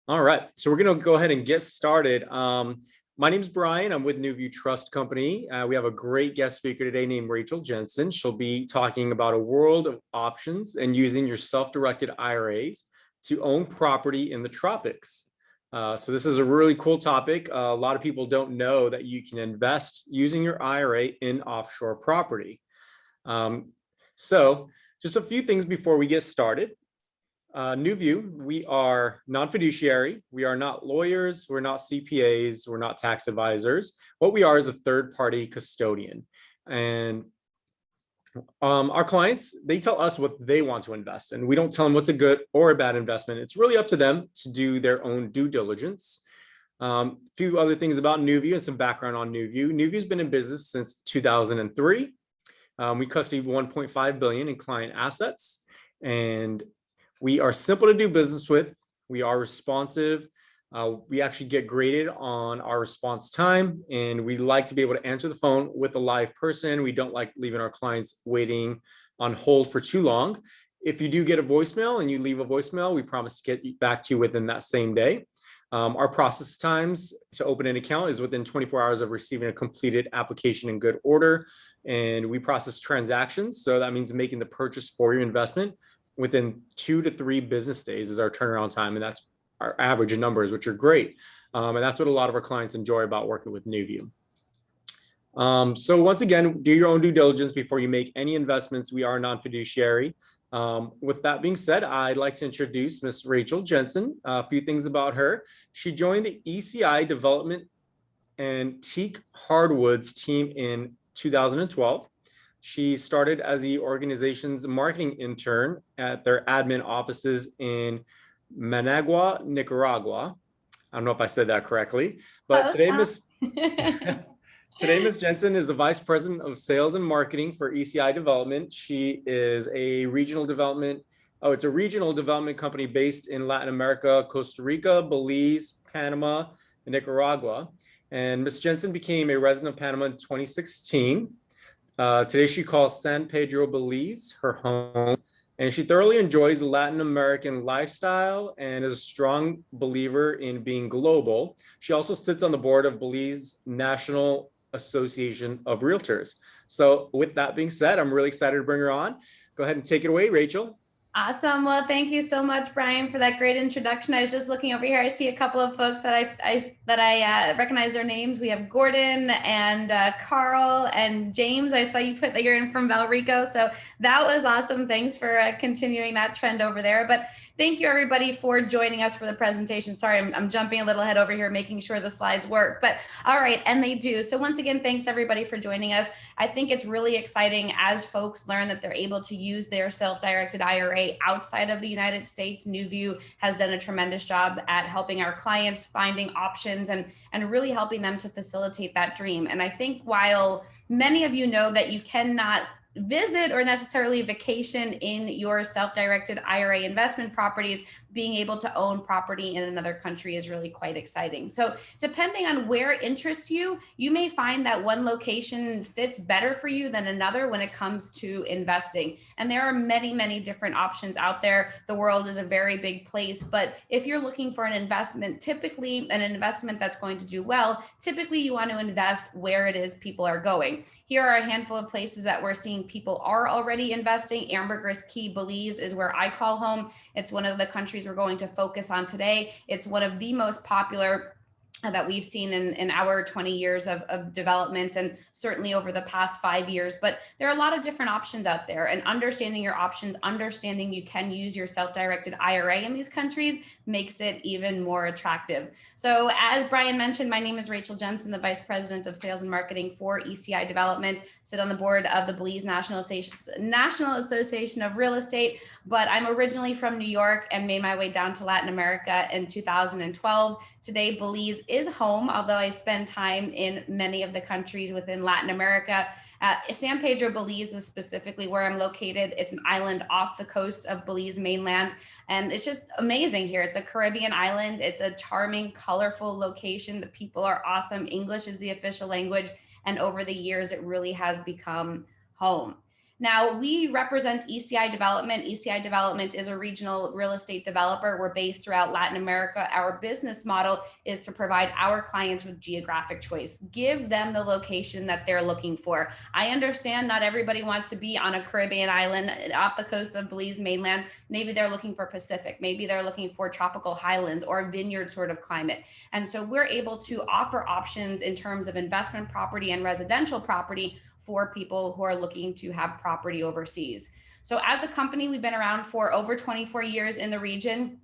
All right, so we're going to go ahead and get started. My name is Brian. I'm with NewView Trust Company. We have a great guest speaker today named Rachel Jensen. She'll be talking about a world of options and using your self-directed IRAs to own property in the tropics. So this is a really cool topic. A lot of people don't know that you can invest using your IRA in offshore property. So just a few things before we get started. NewView, we are non-fiduciary. We are not lawyers. We're not CPAs. We're not tax advisors. What we are is a third-party custodian. And our clients, they tell us what they want to invest in. We don't tell them what's a good or a bad investment. It's really up to them to do their own due diligence. A few other things about NewView and some background on NewView. NewView's been in business since 2003. We custody $1.5 billion in client assets, and we are simple to do business with. We are responsive. We actually get graded on our response time, and we like to be able to answer the phone with a live person. We don't like leaving our clients waiting on hold for too long. If you do get a voicemail and you leave a voicemail, we promise to get back to you within that same day. Our process times to open an account is within 24 hours of receiving a completed application in good order. And we process transactions. So that means making the purchase for your investment within 2 to 3 business days is our turnaround time. And that's our average in numbers, which are great. And that's what a lot of our clients enjoy about working with NewView. So once again, do your own due diligence before you make any investments. We are non-fiduciary. With that being said, I'd like to introduce Ms. Rachel Jensen. A few things about her. She joined the ECI Development and Teak Hardwoods team in 2012. She started as the organization's marketing intern at their admin offices in Managua, Nicaragua. I don't know if I said that correctly, but today, Ms. Jensen is the Vice President of Sales and Marketing for ECI Development. She is a regional development. It's a regional development company based in Latin America, Costa Rica, Belize, Panama, and Nicaragua. And Ms. Jensen became a resident of Panama in 2016. Today, she calls San Pedro, Belize, her home, and she thoroughly enjoys the Latin American lifestyle and is a strong believer in being global. She also sits on the board of Belize National Association of Realtors. So with that being said, I'm really excited to bring her on. Go ahead and take it away, Rachel. Awesome. Well, thank you so much, Brian, for that great introduction. I was just looking over here. I see a couple of folks that I recognize their names. We have Gordon and Carl and James. I saw you put that you're in from Valrico. So that was awesome. Thanks for continuing that trend over there. But thank you, everybody, for joining us for the presentation. Sorry, I'm jumping a little ahead over here, making sure the slides work. But all right, and they do. So once again, thanks, everybody, for joining us. I think it's really exciting as folks learn that they're able to use their self-directed IRA outside of the United States. NewView has done a tremendous job at helping our clients finding options and really helping them to facilitate that dream. And I think while many of you know that you cannot visit or necessarily vacation in your self-directed IRA investment properties, being able to own property in another country is really quite exciting. So depending on where it interests you, you may find that one location fits better for you than another when it comes to investing. And there are many, many different options out there. The world is a very big place, but if you're looking for an investment, typically an investment that's going to do well, typically you want to invest where it is people are going. Here are a handful of places that we're seeing people are already investing. Ambergris Key, Belize is where I call home. It's one of the countries we're going to focus on today. It's one of the most popular that we've seen in our 20 years of development, and certainly over the past 5 years. But there are a lot of different options out there, and understanding your options, understanding you can use your self-directed IRA in these countries makes it even more attractive. So as Brian mentioned, my name is Rachel Jensen, the Vice President of Sales and Marketing for ECI Development, sit on the board of the Belize National Association of Real Estate, but I'm originally from New York and made my way down to Latin America in 2012. Today, Belize is home, although I spend time in many of the countries within Latin America. San Pedro, Belize is specifically where I'm located. It's an island off the coast of Belize mainland, and it's just amazing here. It's a Caribbean island. It's a charming, colorful location. The people are awesome. English is the official language, and over the years, it really has become home. Now, we represent ECI Development. ECI Development is a regional real estate developer. We're based throughout Latin America. Our business model is to provide our clients with geographic choice, give them the location that they're looking for. I understand not everybody wants to be on a Caribbean island off the coast of Belize mainland. Maybe they're looking for Pacific. Maybe they're looking for tropical highlands or a vineyard sort of climate. And so we're able to offer options in terms of investment property and residential property for people who are looking to have property overseas. So as a company, we've been around for over 24 years in the region.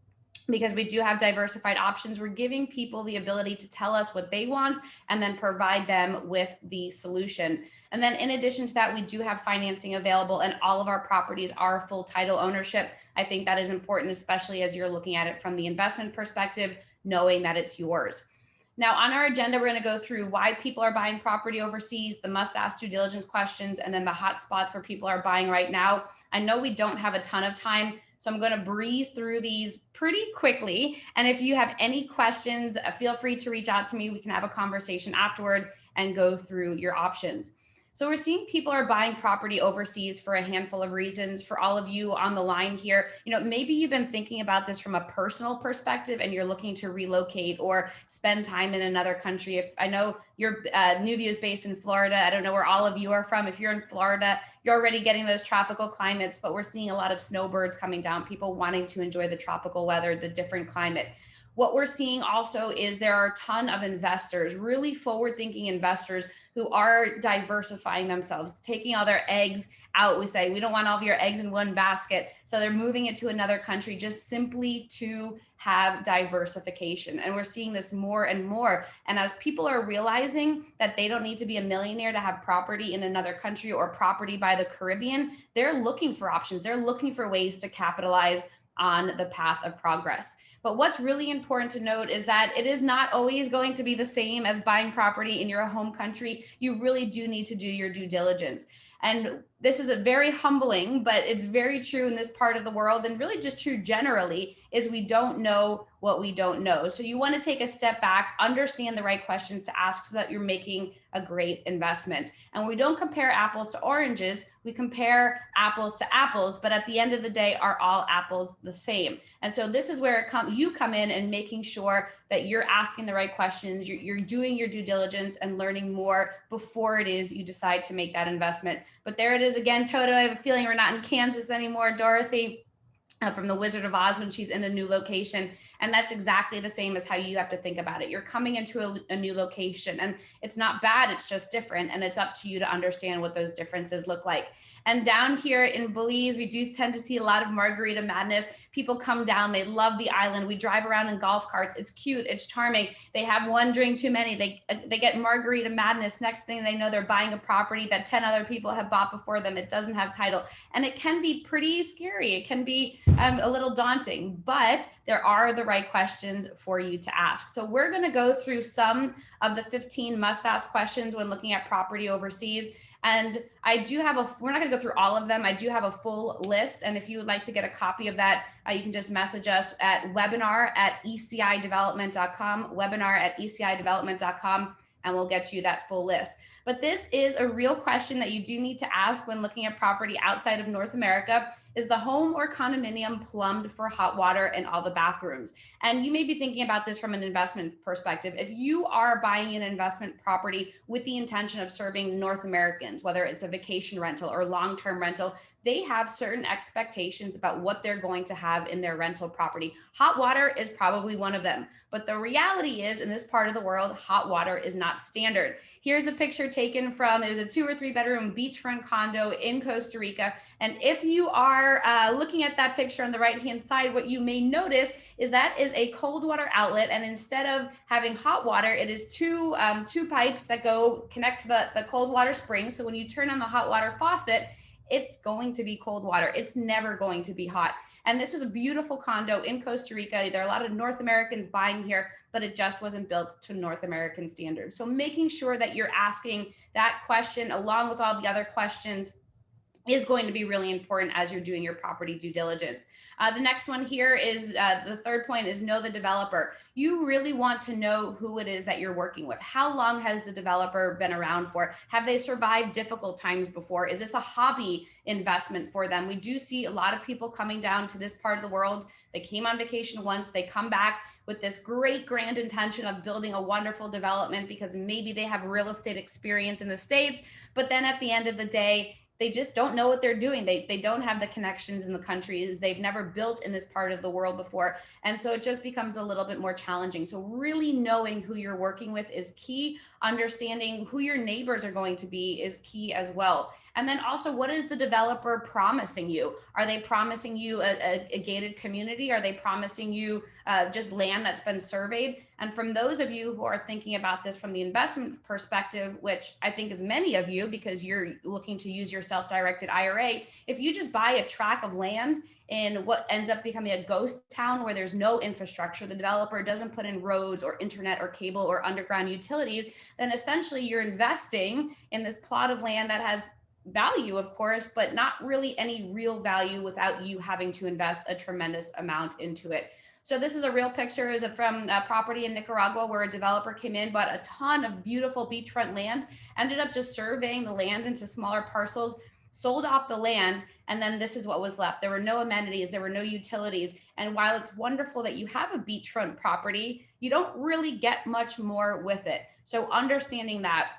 Because we do have diversified options, we're giving people the ability to tell us what they want and then provide them with the solution. And then in addition to that, we do have financing available, and all of our properties are full title ownership. I think that is important, especially as you're looking at it from the investment perspective, knowing that it's yours. Now, on our agenda, we're going to go through why people are buying property overseas, the must-ask due diligence questions, and then the hot spots where people are buying right now. I know we don't have a ton of time, so I'm going to breeze through these pretty quickly. And if you have any questions, feel free to reach out to me. We can have a conversation afterward and go through your options. So we're seeing people are buying property overseas for a handful of reasons. For all of you on the line here, maybe you've been thinking about this from a personal perspective and you're looking to relocate or spend time in another country. If I know your Newview is based in Florida, I don't know where all of you are from. If you're in Florida, you're already getting those tropical climates, but we're seeing a lot of snowbirds coming down, people wanting to enjoy the tropical weather, the different climate. What we're seeing also is there are a ton of investors, really forward-thinking investors who are diversifying themselves, taking all their eggs out. We say, we don't want all of your eggs in one basket. So they're moving it to another country just simply to have diversification. And we're seeing this more and more. And as people are realizing that they don't need to be a millionaire to have property in another country or property by the Caribbean, they're looking for options. They're looking for ways to capitalize on the path of progress. But what's really important to note is that it is not always going to be the same as buying property in your home country. You really do need to do your due diligence. And this is a very humbling, but it's very true in this part of the world, and really just true generally, is we don't know what we don't know. So you want to take a step back, understand the right questions to ask so that you're making a great investment. And we don't compare apples to oranges, we compare apples to apples, but at the end of the day, are all apples the same? And so this is where you come in and making sure that you're asking the right questions, you're doing your due diligence and learning more before it is you decide to make that investment. But there it is again, Toto. I have a feeling we're not in Kansas anymore. Dorothy from the Wizard of Oz when she's in a new location. And that's exactly the same as how you have to think about it. You're coming into a new location, and it's not bad, it's just different. And it's up to you to understand what those differences look like. And down here in Belize, we do tend to see a lot of margarita madness. People come down, they love the island. We drive around in golf carts. It's cute, it's charming. They have one drink too many. They get margarita madness. Next thing they know, they're buying a property that 10 other people have bought before them. It doesn't have title. And it can be pretty scary. It can be a little daunting, but there are the right questions for you to ask. So we're going to go through some of the 15 must-ask questions when looking at property overseas. And I do have we're not going to go through all of them. I do have a full list. And if you would like to get a copy of that, you can just message us at webinar@ecidevelopment.com, webinar@ecidevelopment.com, and we'll get you that full list. But this is a real question that you do need to ask when looking at property outside of North America. Is the home or condominium plumbed for hot water in all the bathrooms? And you may be thinking about this from an investment perspective. If you are buying an investment property with the intention of serving North Americans, whether it's a vacation rental or long-term rental, they have certain expectations about what they're going to have in their rental property. Hot water is probably one of them. But the reality is, in this part of the world, hot water is not standard. Here's a picture taken from, it was a 2 or 3 bedroom beachfront condo in Costa Rica. And if you are looking at that picture on the right-hand side, what you may notice is that is a cold water outlet. And instead of having hot water, it is two pipes that connect to the cold water spring. So when you turn on the hot water faucet, it's going to be cold water. It's never going to be hot. And this was a beautiful condo in Costa Rica. There are a lot of North Americans buying here, but it just wasn't built to North American standards. So making sure that you're asking that question along with all the other questions is going to be really important as you're doing your property due diligence. The next one here is the third point is know the developer. You really want to know who it is that you're working with. How long has the developer been around for? Have they survived difficult times before? Is this a hobby investment for them? We do see a lot of people coming down to this part of the world. They came on vacation once, they come back with this great grand intention of building a wonderful development because maybe they have real estate experience in the States, but then at the end of the day, they just don't know what they're doing. They don't have the connections in the countries. They've never built in this part of the world before. And so it just becomes a little bit more challenging. So really knowing who you're working with is key. Understanding who your neighbors are going to be is key as well. And then also, what is the developer promising you? Are they promising you a gated community? Are they promising you just land that's been surveyed? And from those of you who are thinking about this from the investment perspective, which I think is many of you because you're looking to use your self-directed IRA, if you just buy a tract of land in what ends up becoming a ghost town where there's no infrastructure, the developer doesn't put in roads or internet or cable or underground utilities, then essentially you're investing in this plot of land that has value, of course, but not really any real value without you having to invest a tremendous amount into it. So this is a real picture from a property in Nicaragua where a developer came in, bought a ton of beautiful beachfront land, ended up just surveying the land into smaller parcels, sold off the land, and then this is what was left. There were no amenities, there were no utilities. And while it's wonderful that you have a beachfront property, you don't really get much more with it. So understanding that.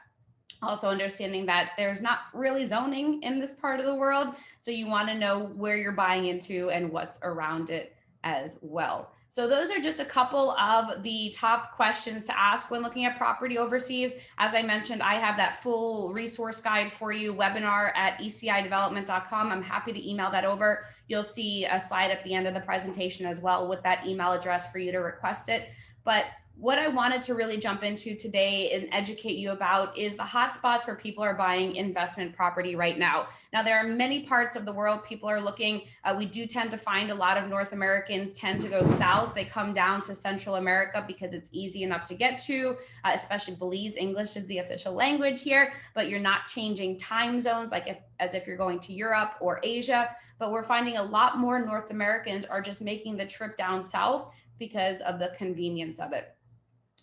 Also understanding that there's not really zoning in this part of the world. So you want to know where you're buying into and what's around it as well. So those are just a couple of the top questions to ask when looking at property overseas. As I mentioned, I have that full resource guide for you, webinar at ecidevelopment.com. I'm happy to email that over. You'll see a slide at the end of the presentation as well with that email address for you to request it. But what I wanted to really jump into today and educate you about is the hot spots where people are buying investment property right now. Now, there are many parts of the world people are looking. We do tend to find a lot of North Americans tend to go south. They come down to Central America because it's easy enough to get to, especially Belize. English is the official language here, but you're not changing time zones as if you're going to Europe or Asia. But we're finding a lot more North Americans are just making the trip down south because of the convenience of it.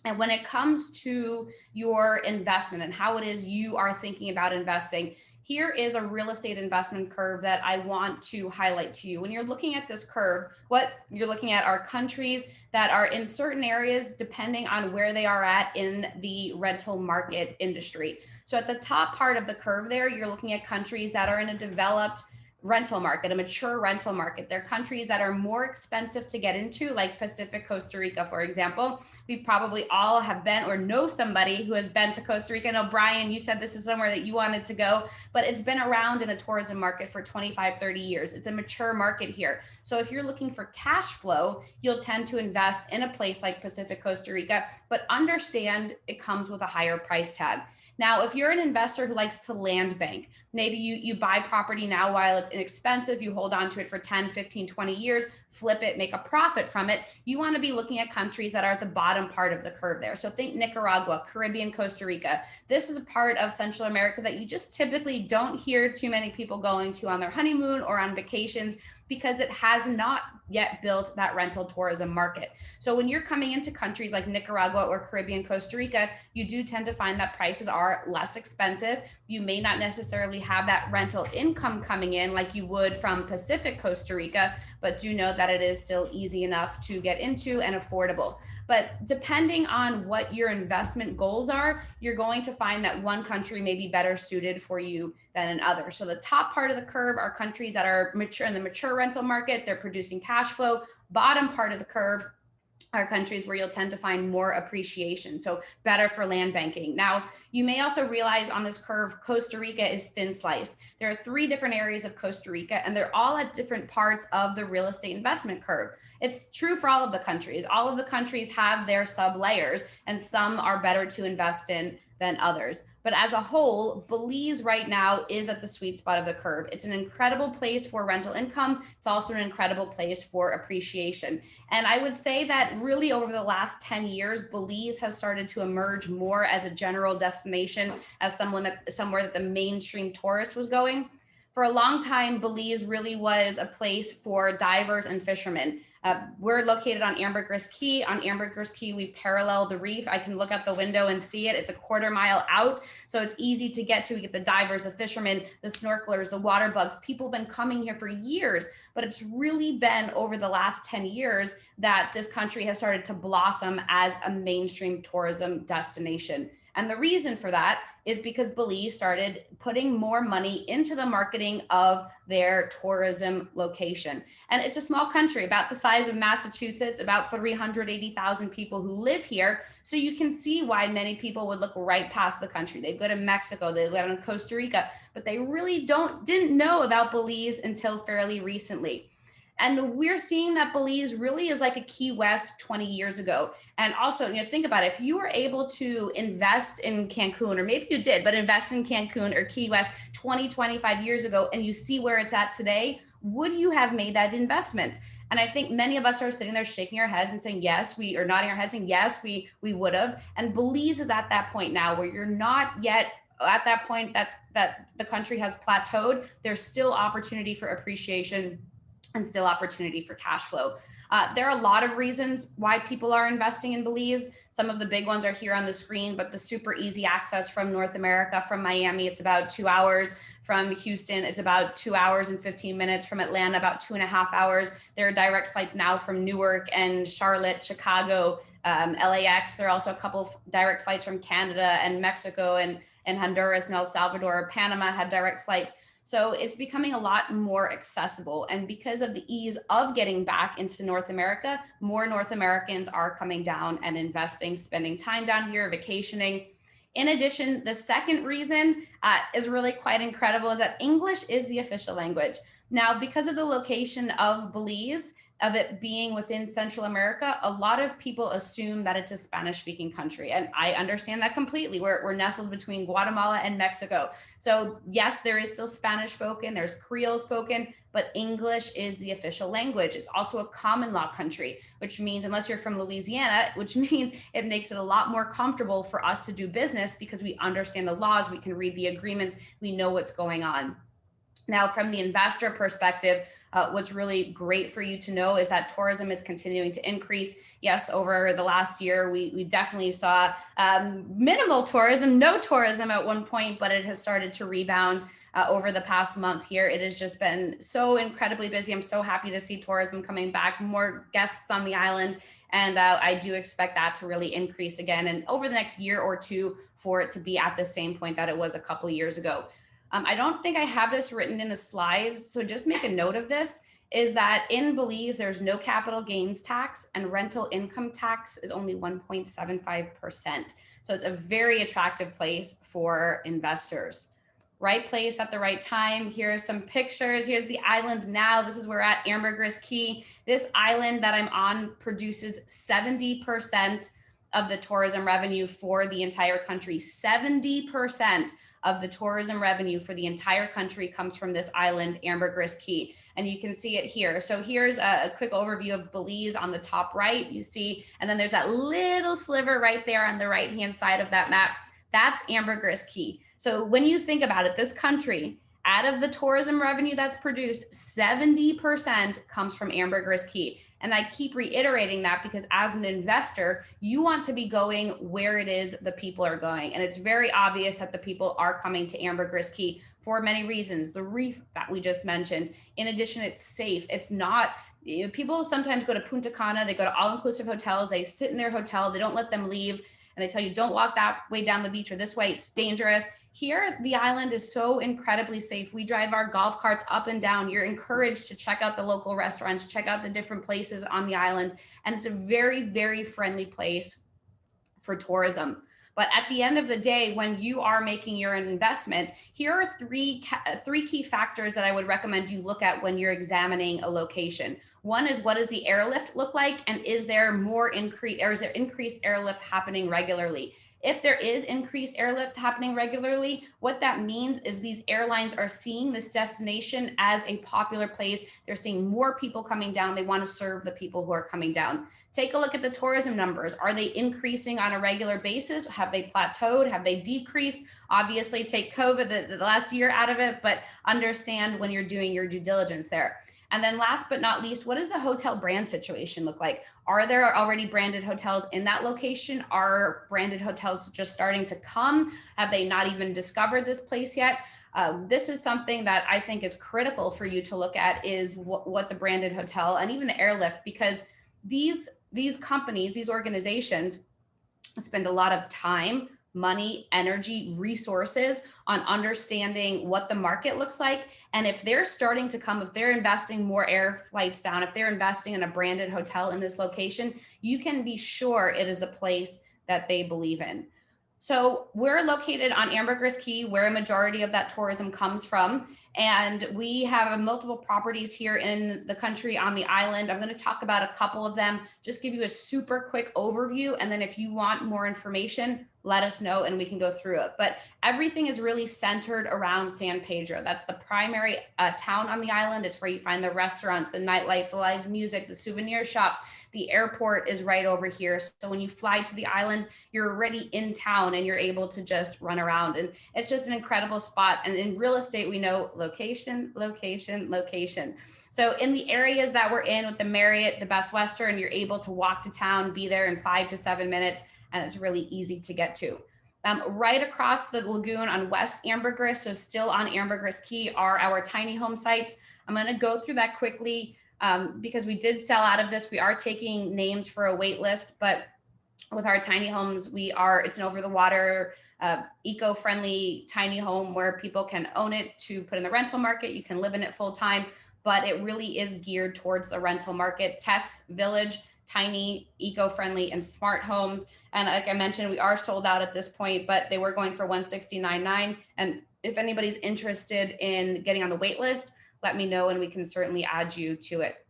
And when it comes to your investment and how it is you are thinking about investing, here is a real estate investment curve that I want to highlight to you. When you're looking at this curve, what you're looking at are countries that are in certain areas, depending on where they are at in the rental market industry. So at the top part of the curve there, you're looking at countries that are in a developed rental market, a mature rental market. They're countries that are more expensive to get into, like Pacifica, Costa Rica, for example. We probably all have been or know somebody who has been to Costa Rica. Now, Brian, you said this is somewhere that you wanted to go, but it's been around in the tourism market for 25, 30 years. It's a mature market here. So if you're looking for cash flow, you'll tend to invest in a place like Pacifica, Costa Rica, but understand it comes with a higher price tag. Now, if you're an investor who likes to land bank, maybe you buy property now while it's inexpensive, you hold on to it for 10, 15, 20 years, flip it, make a profit from it. You want to be looking at countries that are at the bottom part of the curve there. So think Nicaragua, Caribbean, Costa Rica. This is a part of Central America that you just typically don't hear too many people going to on their honeymoon or on vacations because it has not yet built that rental tourism market. So when you're coming into countries like Nicaragua or Caribbean, Costa Rica, you do tend to find that prices are less expensive. You may not necessarily have that rental income coming in like you would from Pacific, Costa Rica, but do know that it is still easy enough to get into and affordable. But depending on what your investment goals are, you're going to find that one country may be better suited for you than another. So the top part of the curve are countries that are mature in the mature rental market. They're producing cash flow. Bottom part of the curve are countries where you'll tend to find more appreciation. So better for land banking. Now, you may also realize on this curve, Costa Rica is thin sliced. There are 3 different areas of Costa Rica, and they're all at different parts of the real estate investment curve. It's true for all of the countries. All of the countries have their sub layers, and some are better to invest in than others. But as a whole, Belize right now is at the sweet spot of the curve. It's an incredible place for rental income. It's also an incredible place for appreciation. And I would say that really over the last 10 years, Belize has started to emerge more as a general destination, as somewhere that the mainstream tourist was going. For a long time, Belize really was a place for divers and fishermen. We're located on Ambergris Key. On Ambergris Key, we parallel the reef. I can look out the window and see it. It's a quarter-mile out, so it's easy to get to. We get the divers, the fishermen, the snorkelers, the water bugs. People have been coming here for years, but it's really been over the last 10 years that this country has started to blossom as a mainstream tourism destination. And the reason for that is because Belize started putting more money into the marketing of their tourism location. And it's a small country, about the size of Massachusetts, about 380,000 people who live here. So you can see why many people would look right past the country. They go to Mexico, they go to Costa Rica, but they really didn't know about Belize until fairly recently. And we're seeing that Belize really is like a Key West 20 years ago. And also, think about it, if you were able to invest in Cancun, or maybe you did, but invest in Cancun or Key West 20, 25 years ago, and you see where it's at today, would you have made that investment? And I think many of us are sitting there shaking our heads and saying, yes, or nodding our heads saying, yes, we would have. And Belize is at that point now where you're not yet at that point that the country has plateaued. There's still opportunity for appreciation and still opportunity for cash flow. There are a lot of reasons why people are investing in Belize. Some of the big ones are here on the screen, but the super easy access from North America, from Miami, it's about 2 hours. From Houston, it's about 2 hours and 15 minutes. From Atlanta, about 2.5 hours. There are direct flights now from Newark and Charlotte, Chicago, LAX. There are also a couple of direct flights from Canada and Mexico and Honduras and El Salvador. Panama had direct flights. So it's becoming a lot more accessible. And because of the ease of getting back into North America, more North Americans are coming down and investing, spending time down here, vacationing. In addition, the second reason is really quite incredible, is that English is the official language. Now, because of the location of Belize, of it being within Central America, a lot of people assume that it's a Spanish-speaking country. And I understand that completely. We're nestled between Guatemala and Mexico. So yes, there is still Spanish spoken, there's Creole spoken, but English is the official language. It's also a common law country, which means, unless you're from Louisiana, which means it makes it a lot more comfortable for us to do business because we understand the laws, we can read the agreements, we know what's going on. Now, from the investor perspective, what's really great for you to know is that tourism is continuing to increase. Yes, over the last year, we definitely saw minimal tourism, no tourism at one point, but it has started to rebound over the past month here. It has just been so incredibly busy. I'm so happy to see tourism coming back, more guests on the island. And I do expect that to really increase again, and over the next year or two for it to be at the same point that it was a couple of years ago. I don't think I have this written in the slides, so just make a note of this, is that in Belize, there's no capital gains tax and rental income tax is only 1.75%. So it's a very attractive place for investors. Right place at the right time. Here are some pictures. Here's the island now. This is where we're at Ambergris Key. This island that I'm on produces 70% of the tourism revenue for the entire country. 70% of the tourism revenue for the entire country comes from this island, Ambergris Key. And you can see it here. So here's a quick overview of Belize on the top right, you see, and then there's that little sliver right there on the right-hand side of that map. That's Ambergris Key. So when you think about it, this country, out of the tourism revenue that's produced, 70% comes from Ambergris Key. And I keep reiterating that because as an investor, you want to be going where it is the people are going. And it's very obvious that the people are coming to Ambergris Key for many reasons. The reef that we just mentioned. In addition, it's safe. It's not, people sometimes go to Punta Cana, they go to all-inclusive hotels, they sit in their hotel, they don't let them leave, and they tell you, don't walk that way down the beach or this way, it's dangerous. Here, the island is so incredibly safe. We drive our golf carts up and down. You're encouraged to check out the local restaurants, check out the different places on the island. And it's a very, very friendly place for tourism. But at the end of the day, when you are making your investment, here are three key factors that I would recommend you look at when you're examining a location. One is, what does the airlift look like? And is there increased airlift happening regularly? If there is increased airlift happening regularly, what that means is these airlines are seeing this destination as a popular place. They're seeing more people coming down. They want to serve the people who are coming down. Take a look at the tourism numbers. Are they increasing on a regular basis? Have they plateaued? Have they decreased? Obviously, take COVID, the last year out of it, but understand when you're doing your due diligence there. And then last but not least, what does the hotel brand situation look like? Are there already branded hotels in that location? Are branded hotels just starting to come? Have they not even discovered this place yet? This is something that I think is critical for you to look at, is what the branded hotel and even the airlift, because these companies, these organizations spend a lot of time, money, energy, resources on understanding what the market looks like. And if they're starting to come, if they're investing more air flights down, if they're investing in a branded hotel in this location, you can be sure it is a place that they believe in. So we're located on Ambergris Caye, where a majority of that tourism comes from. And we have multiple properties here in the country on the island. I'm going to talk about a couple of them, just give you a super quick overview. And then if you want more information, let us know and we can go through it. But everything is really centered around San Pedro. That's the primary town on the island. It's where you find the restaurants, the nightlife, the live music, the souvenir shops. The airport is right over here. So when you fly to the island, you're already in town and you're able to just run around. And it's just an incredible spot. And in real estate, we know location, location, location. So in the areas that we're in with the Marriott, the Best Western, you're able to walk to town, be there in 5 to 7 minutes, and it's really easy to get to. Right across the lagoon on West Ambergris, so still on Ambergris Caye, are our tiny home sites. I'm going to go through that quickly because we did sell out of this. We are taking names for a wait list, but with our tiny homes, it's an over-the-water, eco-friendly tiny home where people can own it to put in the rental market. You can live in it full time, but it really is geared towards the rental market. Test Village, tiny, eco-friendly, and smart homes. And like I mentioned, we are sold out at this point, but they were going for $169.9. And if anybody's interested in getting on the wait list, let me know and we can certainly add you to it.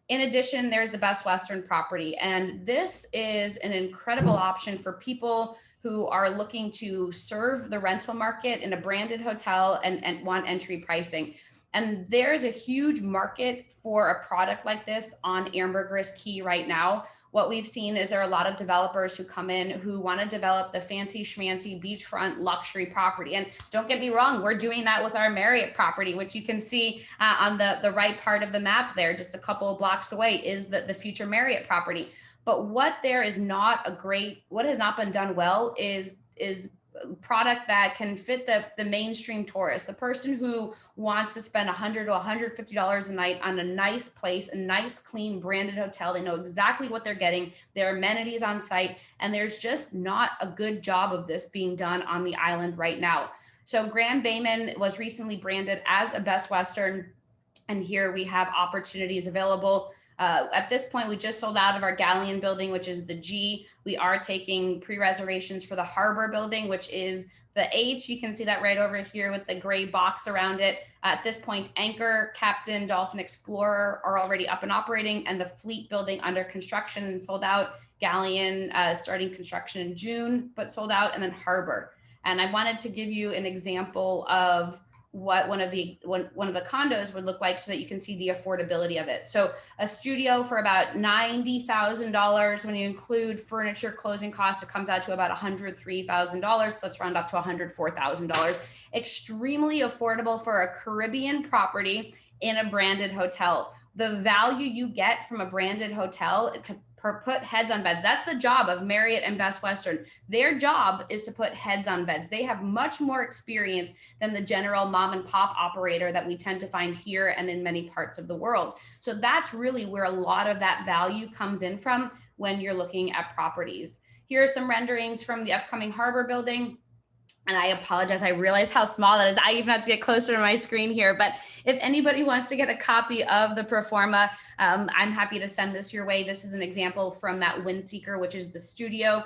In addition, there's the Best Western property. And this is an incredible option for people who are looking to serve the rental market in a branded hotel and want entry pricing. And there's a huge market for a product like this on Ambergris Caye right now. What we've seen is there are a lot of developers who come in who want to develop the fancy schmancy beachfront luxury property. And don't get me wrong, we're doing that with our Marriott property, which you can see on the right part of the map there, just a couple of blocks away is the future Marriott property. But what has not been done well is product that can fit the mainstream tourist, the person who wants to spend $100 to $150 a night on a nice place, a nice, clean, branded hotel. They know exactly what they're getting, their amenities on site, and there's just not a good job of this being done on the island right now. So Grand Bayman was recently branded as a Best Western, and here we have opportunities available. At this point, we just sold out of our Galleon building, which is the G. We are taking pre-reservations for the Harbor building, which is the H. You can see that right over here with the gray box around it. At this point, Anchor, Captain, Dolphin Explorer are already up and operating, and the Fleet building under construction and sold out. Galleon starting construction in June, but sold out, and then Harbor. And I wanted to give you an example of what one of the condos would look like so that you can see the affordability of it. So a studio for about $90,000. When you include furniture, closing costs, it comes out to about $103,000. Let's round up to $104,000. Extremely affordable for a Caribbean property in a branded hotel. The value you get from a branded hotel to put heads on beds. That's the job of Marriott and Best Western. Their job is to put heads on beds. They have much more experience than the general mom and pop operator that we tend to find here and in many parts of the world. So that's really where a lot of that value comes in from when you're looking at properties. Here are some renderings from the upcoming Harbor building. And I apologize, I realize how small that is. I even have to get closer to my screen here, but if anybody wants to get a copy of the Proforma, I'm happy to send this your way. This is an example from that Windseeker, which is the studio,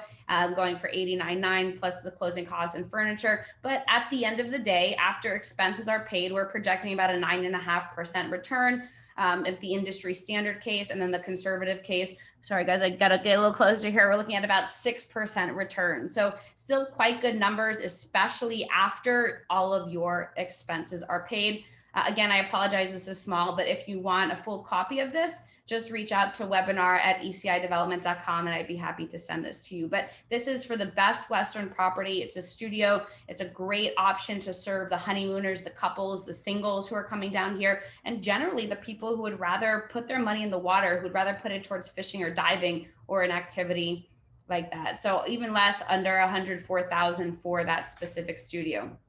going for $89.9 plus the closing costs and furniture. But at the end of the day, after expenses are paid, we're projecting about a 9.5% return. If the industry standard case and then the conservative case, Sorry, guys, I got to get a little closer here. We're looking at about 6% return. So still quite good numbers, especially after all of your expenses are paid. Again, I apologize, this is small, but if you want a full copy of this, just reach out to webinar@ecidevelopment.com and I'd be happy to send this to you. But this is for the best Western property. It's a studio. It's a great option to serve the honeymooners, the couples, the singles who are coming down here, and generally the people who would rather put their money in the water, who'd rather put it towards fishing or diving or an activity like that. So even less, under $104,000 for that specific studio.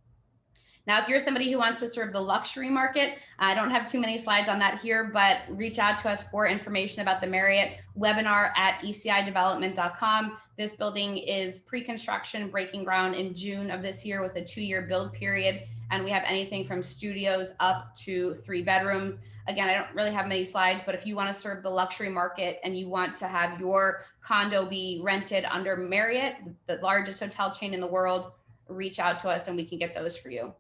Now, if you're somebody who wants to serve the luxury market, I don't have too many slides on that here, but reach out to us for information about the Marriott webinar@ecidevelopment.com. This building is pre-construction, breaking ground in June of this year with a 2-year build period. And we have anything from studios up to 3 bedrooms. Again, I don't really have many slides, but if you want to serve the luxury market and you want to have your condo be rented under Marriott, the largest hotel chain in the world, reach out to us and we can get those for you.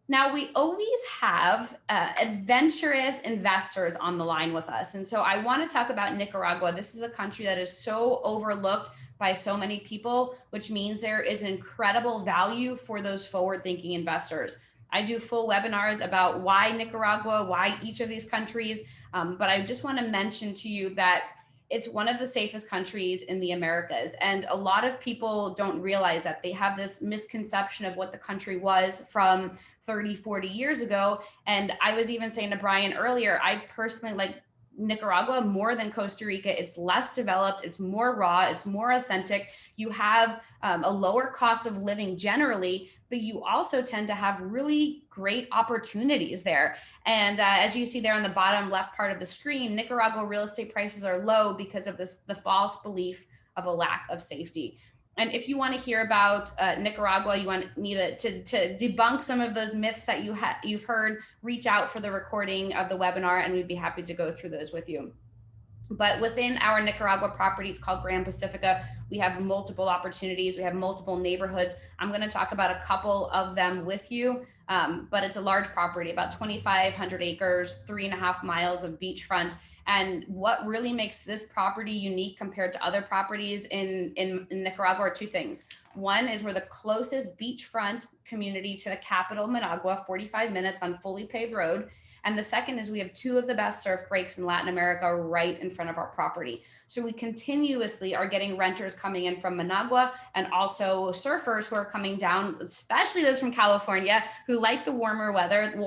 Now, we always have adventurous investors on the line with us. And so I want to talk about Nicaragua. This is a country that is so overlooked by so many people, which means there is incredible value for those forward-thinking investors. I do full webinars about why Nicaragua, why each of these countries, but I just want to mention to you that it's one of the safest countries in the Americas. And a lot of people don't realize that. They have this misconception of what the country was from 30, 40 years ago. And I was even saying to Brian earlier, I personally like Nicaragua more than Costa Rica. It's less developed, it's more raw, it's more authentic. You have a lower cost of living generally, but you also tend to have really great opportunities there. And as you see there on the bottom left part of the screen, Nicaragua real estate prices are low because of the false belief of a lack of safety. And if you want to hear about Nicaragua, you want me to debunk some of those myths that you've heard, reach out for the recording of the webinar and we'd be happy to go through those with you. But within our Nicaragua property, it's called Grand Pacifica. We have multiple opportunities. We have multiple neighborhoods. I'm going to talk about a couple of them with you, but it's a large property, about 2,500 acres, 3.5 miles of beachfront. And what really makes this property unique compared to other properties in Nicaragua are 2 things. One is we're the closest beachfront community to the capital, Managua, 45 minutes on fully paved road. And the second is we have 2 of the best surf breaks in Latin America right in front of our property. So we continuously are getting renters coming in from Managua and also surfers who are coming down, especially those from California who like the warmer weather, the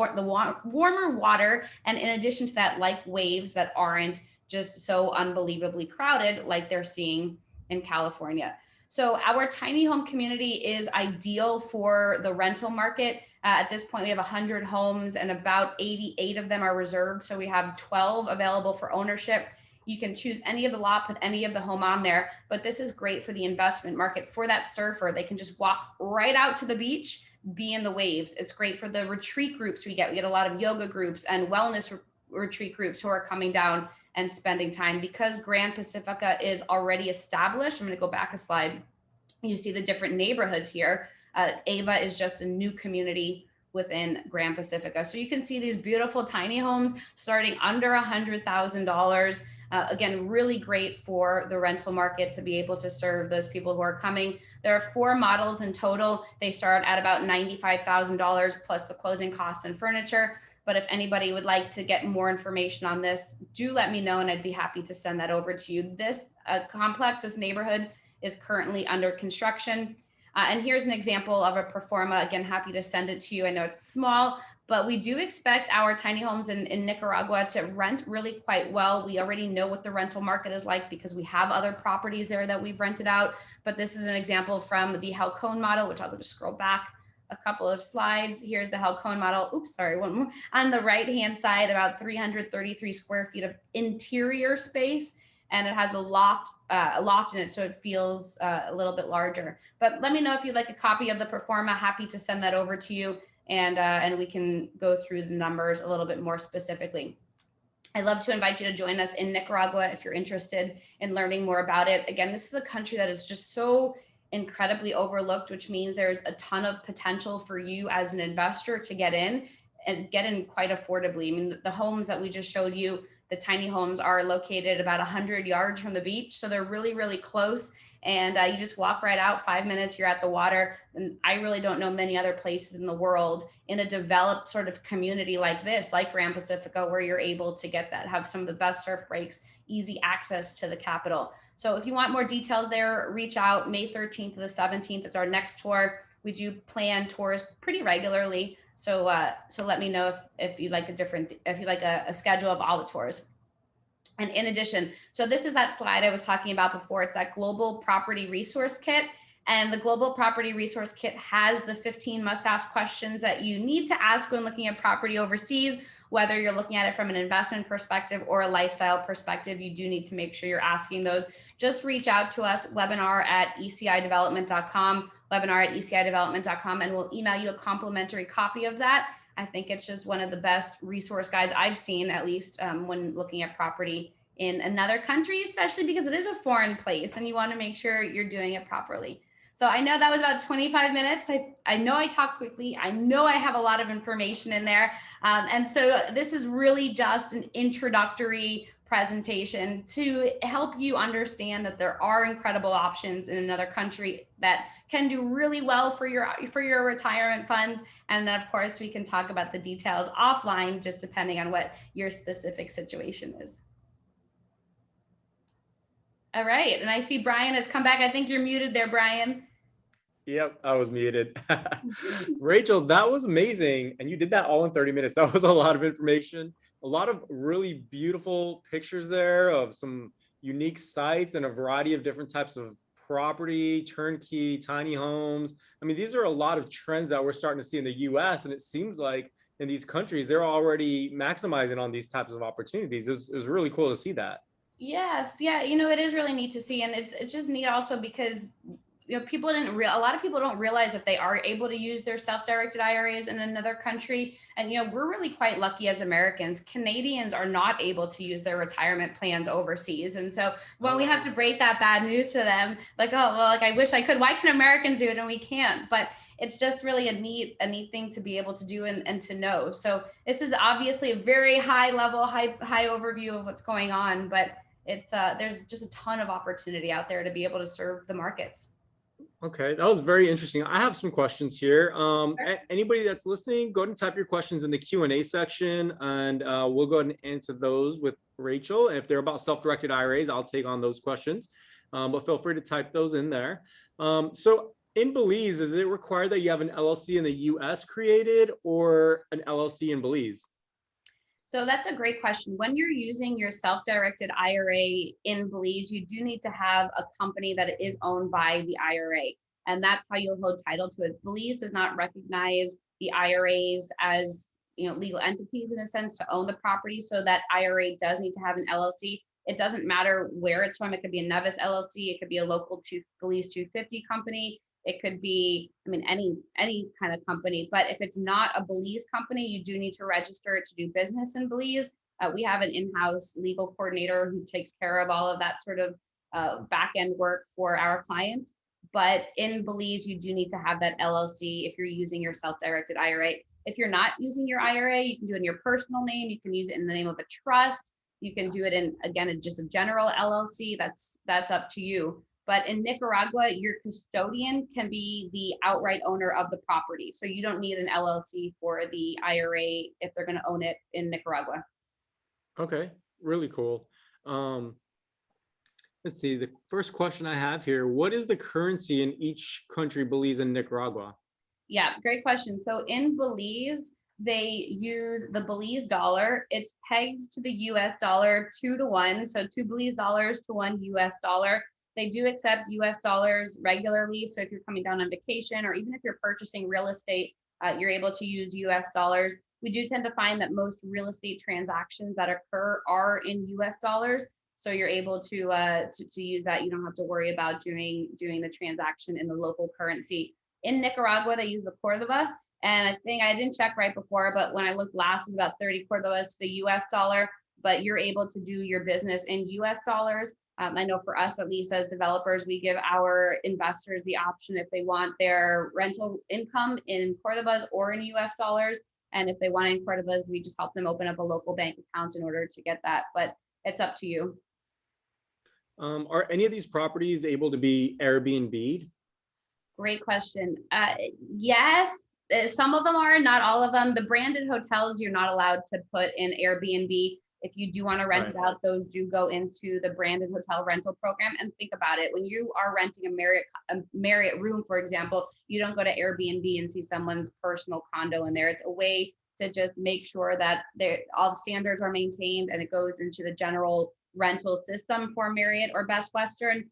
warmer water. And in addition to that, like waves that aren't just so unbelievably crowded like they're seeing in California. So our tiny home community is ideal for the rental market. At this point, we have 100 homes and about 88 of them are reserved. So we have 12 available for ownership. You can choose any of the lot, put any of the home on there, but this is great for the investment market. For that surfer, they can just walk right out to the beach, be in the waves. It's great for the retreat groups we get. We get a lot of yoga groups and wellness retreat groups who are coming down and spending time. Because Grand Pacifica is already established, I'm going to go back a slide. You see the different neighborhoods here. Ava is just a new community within Grand Pacifica. So you can see these beautiful tiny homes starting under $100,000. Again, really great for the rental market to be able to serve those people who are coming. There are 4 models in total. They start at about $95,000 plus the closing costs and furniture. But if anybody would like to get more information on this, do let me know and I'd be happy to send that over to you. This complex, this neighborhood is currently under construction. And here's an example of a pro forma. Again, happy to send it to you. I know it's small, but we do expect our tiny homes in Nicaragua to rent really quite well. We already know what the rental market is like because we have other properties there that we've rented out. But this is an example from the Halcón model, which I'll just scroll back a couple of slides. Here's the Halcón model. Oops, sorry, one more. On the right-hand side, about 333 square feet of interior space. And it has a loft in it, so it feels a little bit larger. But let me know if you'd like a copy of the pro forma. Happy to send that over to you, and we can go through the numbers a little bit more specifically. I'd love to invite you to join us in Nicaragua if you're interested in learning more about it. Again, this is a country that is just so incredibly overlooked, which means there's a ton of potential for you as an investor to get in and get in quite affordably. I mean, the homes that we just showed you, The tiny homes are located about 100 yards from the beach. So they're really, really close. And you just walk right out, 5 minutes, you're at the water. And I really don't know many other places in the world in a developed sort of community like this, like Grand Pacifica, where you're able to get that, have some of the best surf breaks, easy access to the capital. So if you want more details there, reach out. May 13th to the 17th is our next tour. We do plan tours pretty regularly. So so let me know if you'd like a schedule of all the tours. And in addition, so this is that slide I was talking about before. It's that Global Property Resource Kit. And the Global Property Resource Kit has the 15 must-ask questions that you need to ask when looking at property overseas, whether you're looking at it from an investment perspective or a lifestyle perspective. You do need to make sure you're asking those. Just reach out to us, webinar@ecidevelopment.com, webinar@ecidevelopment.com, and we'll email you a complimentary copy of that. I think it's just one of the best resource guides I've seen, at least when looking at property in another country, especially because it is a foreign place and you want to make sure you're doing it properly. So I know that was about 25 minutes. I know I talk quickly. I know I have a lot of information in there. And so this is really just an introductory presentation to help you understand that there are incredible options in another country that can do really well for your retirement funds. And then of course we can talk about the details offline, just depending on what your specific situation is. All right, and I see Brian has come back. I think you're muted there, Brian. Yep, I was muted. Rachel, that was amazing. And you did that all in 30 minutes. That was a lot of information, a lot of really beautiful pictures there of some unique sites and a variety of different types of property, turnkey, tiny homes. I mean, these are a lot of trends that we're starting to see in the US. And it seems like in these countries, they're already maximizing on these types of opportunities. It was really cool to see that. Yes, yeah, you know, it is really neat to see. And it's just neat also because a lot of people don't realize that they are able to use their self-directed IRAs in another country. And, we're really quite lucky as Americans. Canadians are not able to use their retirement plans overseas. And so when we have to break that bad news to them, like, oh, well, like, I wish I could, why can Americans do it and we can't? But it's just really a neat thing to be able to do and to know. So this is obviously a very high level, high overview of what's going on, but it's there's just a ton of opportunity out there to be able to serve the markets. Okay, that was very interesting. I have some questions here. Anybody that's listening, go ahead and type your questions in the Q&A section, and we'll go ahead and answer those with Rachel. If they're about self-directed IRAs, I'll take on those questions, but feel free to type those in there. So in Belize, is it required that you have an LLC in the US created or an LLC in Belize? So that's a great question. When you're using your self-directed IRA in Belize, you do need to have a company that is owned by the IRA, and that's how you'll hold title to it. Belize does not recognize the IRAs as legal entities in a sense to own the property, so that IRA does need to have an LLC. It doesn't matter where it's from. It could be a Nevis LLC. It could be a local Belize 250 company. It could be, any kind of company, but if it's not a Belize company, you do need to register it to do business in Belize. We have an in-house legal coordinator who takes care of all of that sort of back-end work for our clients. But in Belize, you do need to have that LLC if you're using your self-directed IRA. If you're not using your IRA, you can do it in your personal name. You can use it in the name of a trust. You can do it in, again, just a general LLC. That's up to you. But in Nicaragua, your custodian can be the outright owner of the property. So you don't need an LLC for the IRA if they're going to own it in Nicaragua. Okay, really cool. Let's see, the first question I have here, what is the currency in each country, Belize and Nicaragua? Yeah, great question. So in Belize, they use the Belize dollar. It's pegged to the US dollar 2-to-1. So 2 Belize dollars to 1 US dollar. They do accept US dollars regularly. So if you're coming down on vacation, or even if you're purchasing real estate, you're able to use US dollars. We do tend to find that most real estate transactions that occur are in US dollars. So you're able to use that. You don't have to worry about doing the transaction in the local currency. In Nicaragua, they use the Cordoba. And I think I didn't check right before, but when I looked last, it was about 30 Cordobas to the US dollar, but you're able to do your business in US dollars. I know for us, at least as developers, we give our investors the option if they want their rental income in Cordobas or in US dollars. And if they want to inquire with us, we just help them open up a local bank account in order to get that. But it's up to you. Are any of these properties able to be Airbnb'd? Great question. Yes, some of them are, not all of them. The branded hotels, you're not allowed to put in Airbnb. If you do want to rent it out, those do go into the branded hotel rental program. And think about it, when you are renting a Marriott room, for example, you don't go to Airbnb and see someone's personal condo in there. It's a way to just make sure that all the standards are maintained and it goes into the general rental system for Marriott or Best Western.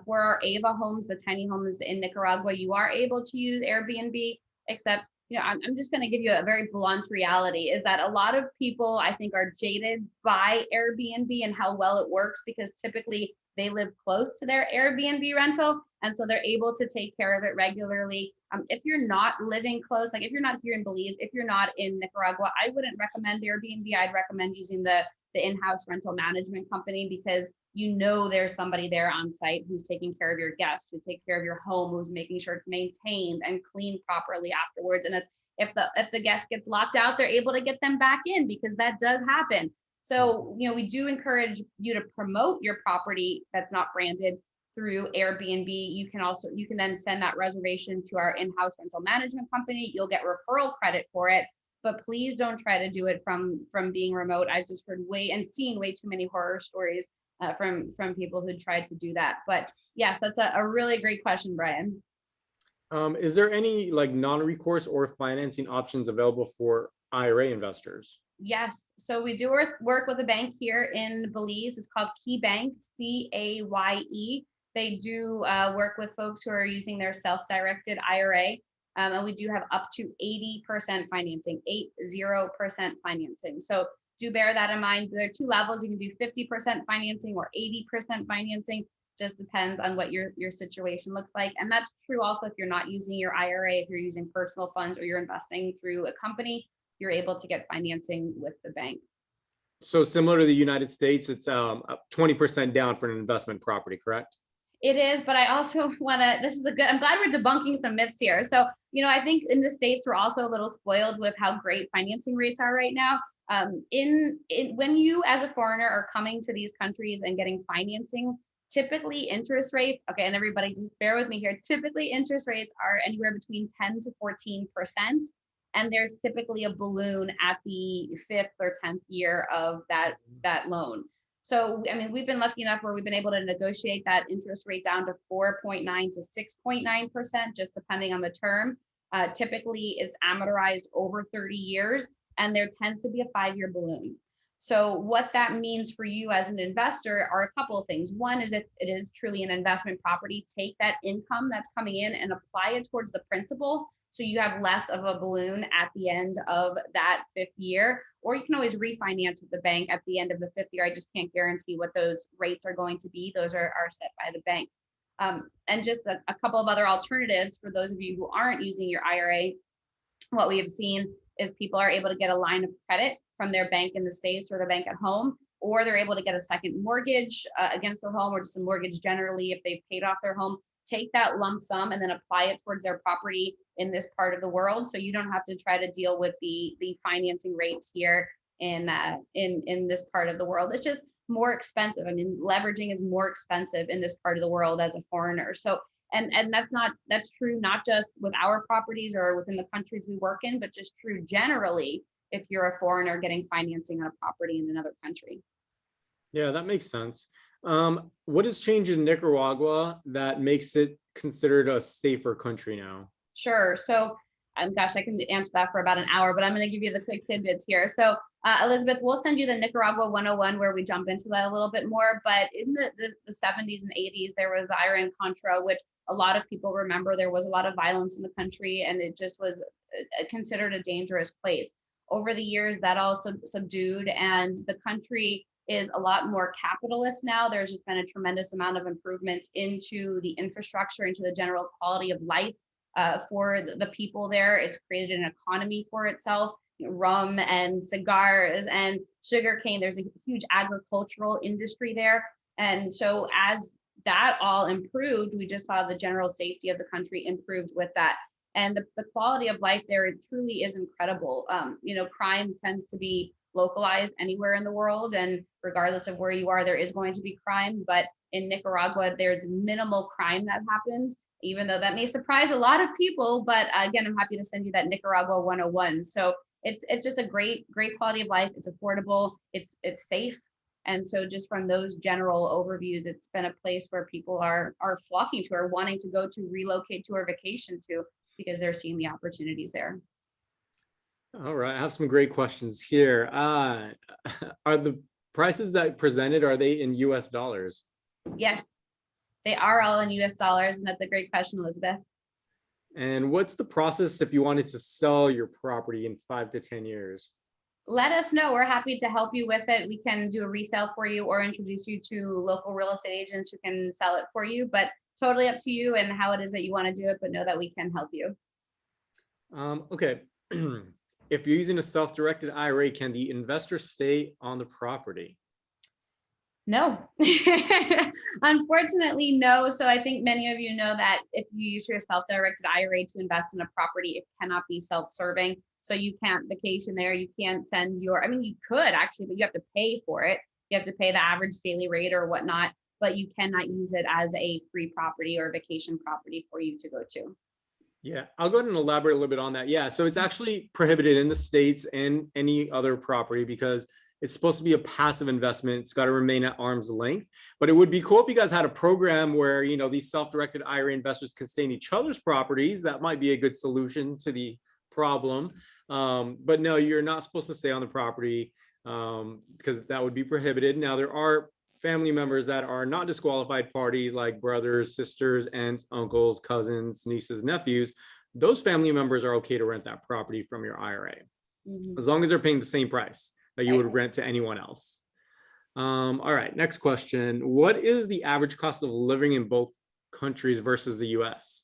For our Ava homes, the tiny homes in Nicaragua, you are able to use Airbnb, except, I'm just going to give you a very blunt reality is that a lot of people, I think, are jaded by Airbnb and how well it works, because typically they live close to their Airbnb rental. And so they're able to take care of it regularly. If you're not living close, like if you're not here in Belize, if you're not in Nicaragua, I wouldn't recommend Airbnb. I'd recommend using the in-house rental management company, because there's somebody there on site who's taking care of your guests, who's taking care of your home, who's making sure it's maintained and cleaned properly afterwards. And if the guest gets locked out, they're able to get them back in, because that does happen. So, we do encourage you to promote your property that's not branded through Airbnb. You can then send that reservation to our in-house rental management company. You'll get referral credit for it. But please don't try to do it from being remote. I've just heard seen way too many horror stories from people who tried to do that. But yes, that's a really great question, Brian. Is there any non-recourse or financing options available for IRA investors? Yes, so we do work with a bank here in Belize. It's called Key Bank, CAYE. They do work with folks who are using their self-directed IRA. And we do have up to 80% financing, 80% financing. So do bear that in mind. There are two levels. You can do 50% financing or 80% financing. Just depends on what your situation looks like. And that's true also if you're not using your IRA, if you're using personal funds or you're investing through a company, you're able to get financing with the bank. So similar to the United States, it's 20% down for an investment property, correct? It is, but I also want to, I'm glad we're debunking some myths here. So, I think in the States, we're also a little spoiled with how great financing rates are right now. When you as a foreigner are coming to these countries and getting financing, typically interest rates, okay, and everybody just bear with me here, typically interest rates are anywhere between 10 to 14%. And there's typically a balloon at the 5th or 10th year of that loan. So, we've been lucky enough where we've been able to negotiate that interest rate down to 4.9 to 6.9%, just depending on the term. Typically, it's amortized over 30 years, and there tends to be a 5-year balloon. So what that means for you as an investor are a couple of things. One is if it is truly an investment property, take that income that's coming in and apply it towards the principal, so you have less of a balloon at the end of that 5th year. Or you can always refinance with the bank at the end of the 5th year. I just can't guarantee what those rates are going to be. Those are set by the bank. And just a couple of other alternatives for those of you who aren't using your IRA. What we have seen is people are able to get a line of credit from their bank in the States or their bank at home, or they're able to get a second mortgage against their home, or just a mortgage generally if they've paid off their home. Take that lump sum and then apply it towards their property in this part of the world, so you don't have to try to deal with the financing rates here in this part of the world. It's just more expensive. Leveraging is more expensive in this part of the world as a foreigner. So and that's true not just with our properties or within the countries we work in, but just true generally if you're a foreigner getting financing on a property in another country. Yeah, that makes sense. What has changed in Nicaragua that makes it considered a safer country now? Sure. So, gosh, I can answer that for about an hour, but I'm going to give you the quick tidbits here. So, Elizabeth, we'll send you the Nicaragua 101 where we jump into that a little bit more. But in the 70s and 80s, there was the IRA and Contra, which a lot of people remember. There was a lot of violence in the country, and it just was considered a dangerous place. Over the years, that also subdued, and the country is a lot more capitalist now. There's just been a tremendous amount of improvements into the infrastructure, into the general quality of life for the people there. It's created an economy for itself, rum and cigars and sugarcane. There's a huge agricultural industry there. And so as that all improved, we just saw the general safety of the country improved with that. And the quality of life there, it truly is incredible. Crime tends to be localized anywhere in the world, and regardless of where you are, there is going to be crime. But in Nicaragua, there's minimal crime that happens, even though that may surprise a lot of people. But again, I'm happy to send you that Nicaragua 101. So it's just a great quality of life. It's affordable, it's safe. And so just from those general overviews, it's been a place where people are flocking to, or wanting to go to, relocate to, or vacation to, because they're seeing the opportunities there. All right, I have some great questions here. Are the prices that presented, are they in US dollars? Yes, they are all in US dollars, and that's a great question, Elizabeth. And what's the process if you wanted to sell your property in 5 to 10 years? Let us know. We're happy to help you with it. We can do a resale for you or introduce you to local real estate agents who can sell it for you, but totally up to you and how it is that you want to do it, but know that we can help you. Okay. If you're using a self-directed IRA, can the investor stay on the property? No, unfortunately, no. So I think many of you know that if you use your self-directed IRA to invest in a property, it cannot be self-serving. So you can't vacation there. You can't send you could actually, but you have to pay for it. You have to pay the average daily rate or whatnot, but you cannot use it as a free property or vacation property for you to go to. Yeah, I'll go ahead and elaborate a little bit on that. Yeah, so it's actually prohibited in the States and any other property because it's supposed to be a passive investment. It's got to remain at arm's length. But it would be cool if you guys had a program where, these self-directed IRA investors can stay in each other's properties. That might be a good solution to the problem. But no, you're not supposed to stay on the property because that would be prohibited. Now, there are family members that are not disqualified parties, like brothers, sisters, aunts, uncles, cousins, nieces, nephews. Those family members are okay to rent that property from your IRA, as long as they're paying the same price that you would rent to anyone else. All right, next question. What is the average cost of living in both countries versus the US?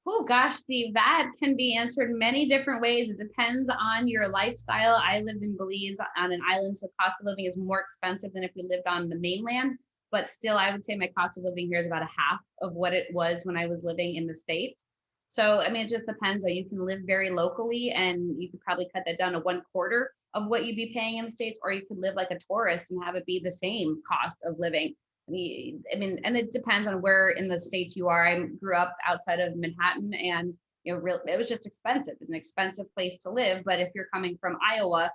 Oh gosh, Steve, that can be answered many different ways. It depends on your lifestyle. I lived in Belize on an island, so cost of living is more expensive than if we lived on the mainland. But still, I would say my cost of living here is about a half of what it was when I was living in the States. So, it just depends. You can live very locally and you could probably cut that down to 1/4 of what you'd be paying in the States, or you could live like a tourist and have it be the same cost of living. And it depends on where in the States you are. I grew up outside of Manhattan, and it was just expensive. It's an expensive place to live. But if you're coming from Iowa,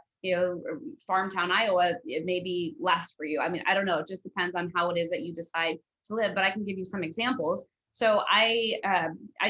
farm town Iowa, it may be less for you. I don't know. It just depends on how it is that you decide to live. But I can give you some examples. So I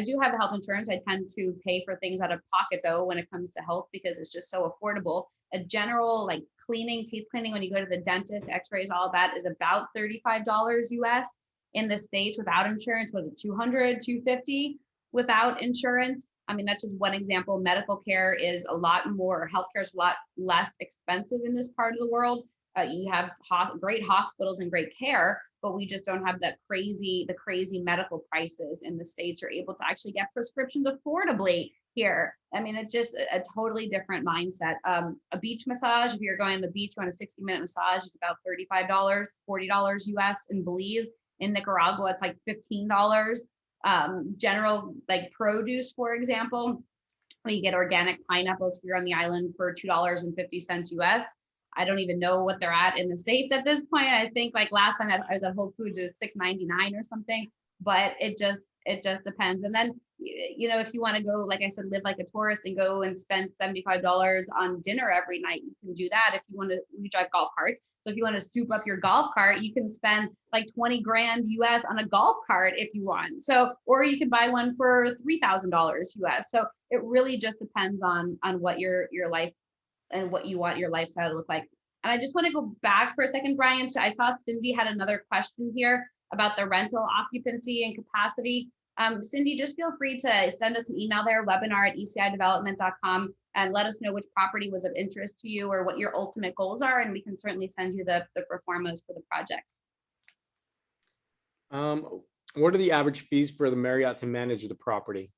do have health insurance. I tend to pay for things out of pocket though when it comes to health because it's just so affordable. A general like teeth cleaning when you go to the dentist, x-rays, all of that is about $35 US. In the States without insurance, was it $200, $250 without insurance? That's just one example. Medical care is a lot more, healthcare is a lot less expensive in this part of the world. You have great hospitals and great care, but we just don't have the crazy medical prices in the States. You're able to actually get prescriptions affordably here. It's just a totally different mindset. A beach massage, if you're going to the beach on a 60-minute massage, it's about $35, $40 US. In Belize. In Nicaragua, it's like $15. General like produce, for example, we get organic pineapples here on the island for $2.50 US. I don't even know what they're at in the States at this point. I think like last time I was at Whole Foods, it was $6.99 or something, but it just depends. And then, if you want to go, like I said, live like a tourist and go and spend $75 on dinner every night, you can do that. If you want to, we drive golf carts. So if you want to soup up your golf cart, you can spend like 20 grand US on a golf cart if you want. So, or you can buy one for $3,000 US. So it really just depends on what your life and what you want your lifestyle to look like. And I just want to go back for a second, Brian. I saw Cindy had another question here about the rental occupancy and capacity. Cindy, just feel free to send us an email there, webinar@ecidevelopment.com, and let us know which property was of interest to you or what your ultimate goals are, and we can certainly send you the pro formas for the projects. What are the average fees for the Marriott to manage the property?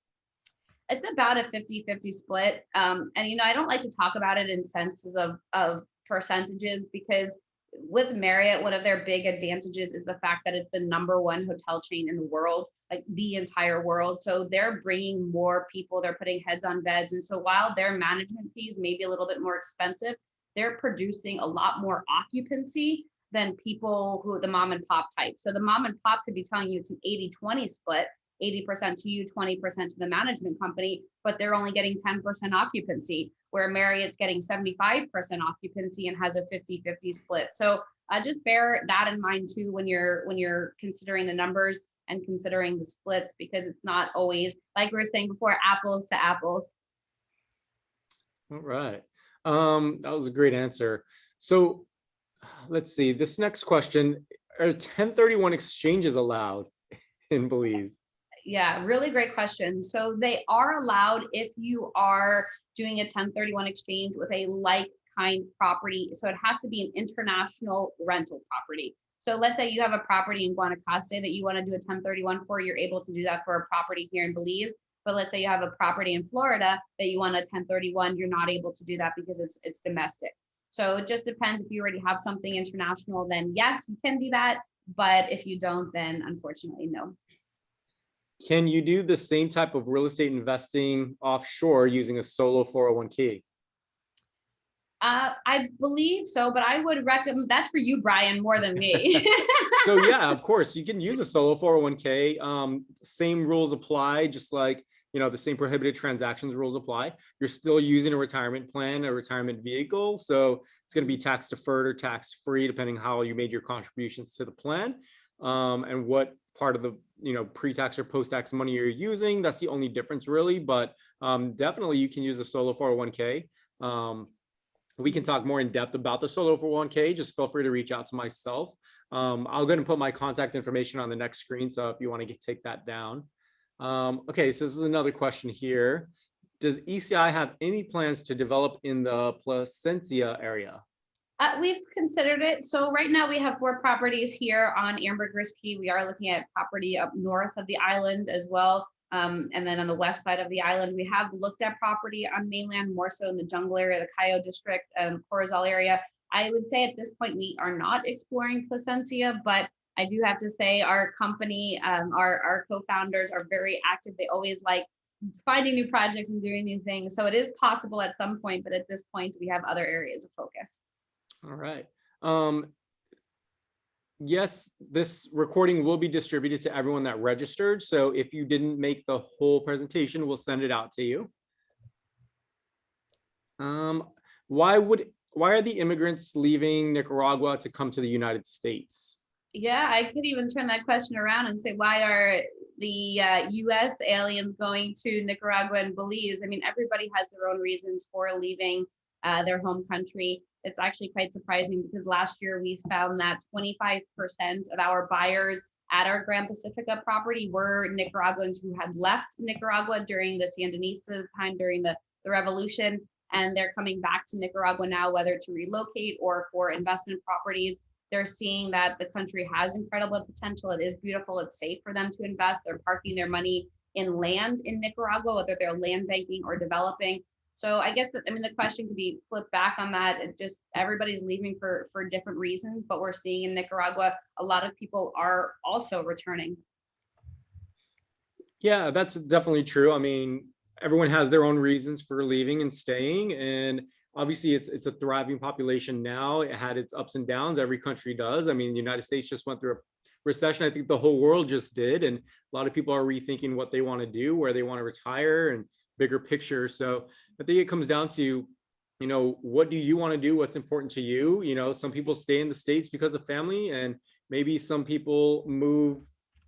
It's about a 50-50 split. And I don't like to talk about it in senses of percentages because with Marriott, one of their big advantages is the fact that it's the #1 hotel chain in the world, like the entire world. So they're bringing more people, they're putting heads on beds. And so while their management fees may be a little bit more expensive, they're producing a lot more occupancy than people who the mom and pop type. So the mom and pop could be telling you it's an 80-20 split, 80% to you, 20% to the management company, but they're only getting 10% occupancy, where Marriott's getting 75% occupancy and has a 50-50 split. So just bear that in mind too when you're considering the numbers and considering the splits, because it's not always, like we were saying before, apples to apples. All right. That was a great answer. So let's see, this next question, are 1031 exchanges allowed in Belize? Yeah, really great question. So they are allowed if you are doing a 1031 exchange with a like kind property. So it has to be an international rental property. So let's say you have a property in Guanacaste that you want to do a 1031 for, you're able to do that for a property here in Belize. But let's say you have a property in Florida that you want a 1031, you're not able to do that because it's domestic. So it just depends. If you already have something international, then yes, you can do that. But if you don't, then unfortunately, no. Can you do the same type of real estate investing offshore using a solo 401k? I believe so, but I would recommend, that's for you, Brian, more than me. So yeah, of course, you can use a solo 401k. Same rules apply, just like, the same prohibited transactions rules apply. You're still using a retirement plan, a retirement vehicle. So it's going to be tax deferred or tax free, depending how you made your contributions to the plan, and what part of the pre-tax or post-tax money you're using. That's the only difference really, but definitely you can use a solo 401k. We can talk more in depth about the solo 401k. Just feel free to reach out to myself. I'll go ahead and put my contact information on the next screen, so if you want to take that down. Okay, so this is another question here. Does ECI have any plans to develop in the Placencia area? We've considered it. So right now we have 4 properties here on Ambergris Key. We are looking at property up north of the island as well. And then on the west side of the island, we have looked at property on mainland, more so in the jungle area, the Cayo district, and Corozal area. I would say at this point, we are not exploring Placencia, but I do have to say our company, our co-founders are very active. They always like finding new projects and doing new things. So it is possible at some point, but at this point, we have other areas of focus. All right. Yes, this recording will be distributed to everyone that registered. So if you didn't make the whole presentation, we'll send it out to you. Why are the immigrants leaving Nicaragua to come to the United States? Yeah, I could even turn that question around and say, why are the US aliens going to Nicaragua and Belize? I mean, everybody has their own reasons for leaving their home country. It's actually quite surprising because last year we found that 25% of our buyers at our Grand Pacifica property were Nicaraguans who had left Nicaragua during the Sandinista time, during the revolution, and they're coming back to Nicaragua now, whether to relocate or for investment properties. They're seeing that the country has incredible potential. It is beautiful. It's safe for them to invest. They're parking their money in land in Nicaragua, whether they're land banking or developing. So I guess the question could be flipped back on that. It just, everybody's leaving for different reasons, but we're seeing in Nicaragua, a lot of people are also returning. Yeah, that's definitely true. I mean, everyone has their own reasons for leaving and staying. And obviously it's a thriving population now. It had its ups and downs. Every country does. I mean, the United States just went through a recession. I think the whole world just did. And a lot of people are rethinking what they want to do, where they want to retire, and bigger picture. So I think it comes down to, what do you want to do? What's important to you? Some people stay in the States because of family, and maybe some people move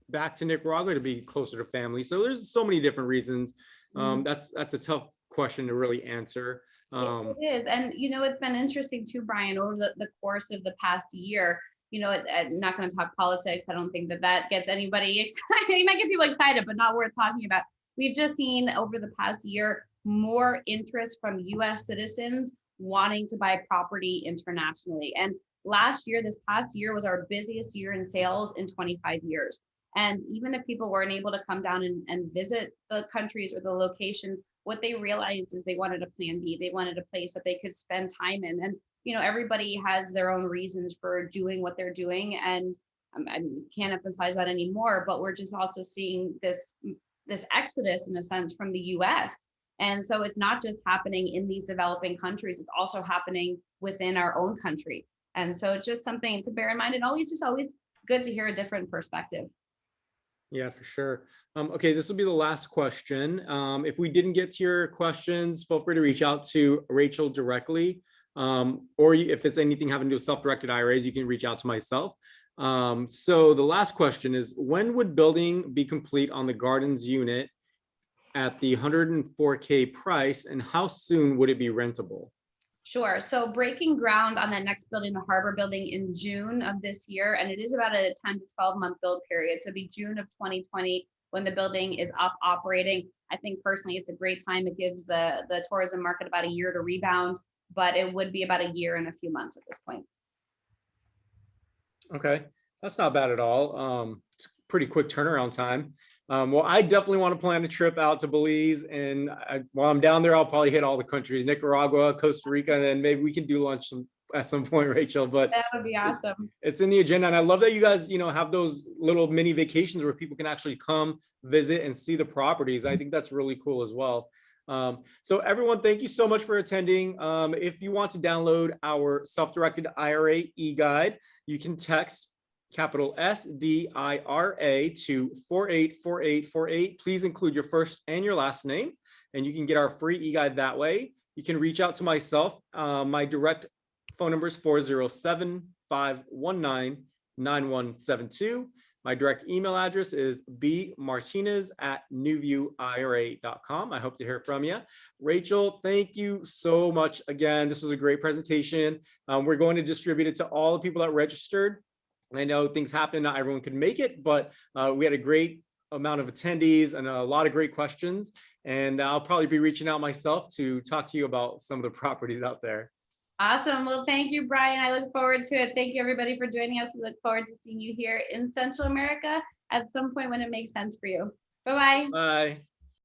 back to Nicaragua to be closer to family. So there's so many different reasons. That's a tough question to really answer. It is. And, it's been interesting too, Brian, over the course of the past year. I'm not going to talk politics. I don't think that gets anybody excited. It might get people excited, but not worth talking about. We've just seen over the past year more interest from US citizens wanting to buy property internationally. And this past year was our busiest year in sales in 25 years. And even if people weren't able to come down and visit the countries or the locations, what they realized is they wanted a plan B. They wanted a place that they could spend time in. And you know, everybody has their own reasons for doing what they're doing. And I can't emphasize that anymore, but we're just also seeing this exodus in a sense from the US. And so it's not just happening in these developing countries, it's also happening within our own country. And so it's just something to bear in mind, and always good to hear a different perspective. Yeah, for sure. Okay, this will be the last question. If we didn't get to your questions, feel free to reach out to Rachel directly. Or if it's anything having to do with self-directed IRAs, you can reach out to myself. So the last question is, when would building be complete on the Gardens unit at the 104K price, and how soon would it be rentable? Sure. So breaking ground on that next building, the Harbor building, in June of this year, and it is about a 10 to 12 month build period. So it'll be June of 2020 when the building is up operating. I think personally it's a great time. It gives the tourism market about a year to rebound, but it would be about a year and a few months at this point. Okay, that's not bad at all. It's a pretty quick turnaround time. Well, I definitely want to plan a trip out to Belize, and while I'm down there, I'll probably hit all the countries: Nicaragua, Costa Rica, and then maybe we can do lunch at some point, Rachel. But that would be awesome. It's in the agenda, and I love that you guys, have those little mini vacations where people can actually come visit and see the properties. I think that's really cool as well. So everyone, thank you so much for attending. If you want to download our self-directed IRA e-guide, you can text capital SDIRA to 484848. Please include your first and your last name, and you can get our free e-guide that way. You can reach out to myself. My direct phone number is 407-519-9172. My direct email address is bmartinez@newviewira.com. I hope to hear from you. Rachel, thank you so much again. This was a great presentation. We're going to distribute it to all the people that registered. I know things happen, not everyone could make it, but we had a great amount of attendees and a lot of great questions. And I'll probably be reaching out myself to talk to you about some of the properties out there. Awesome. Well, thank you, Brian. I look forward to it. Thank you, everybody, for joining us. We look forward to seeing you here in Central America at some point when it makes sense for you. Bye-bye. Bye.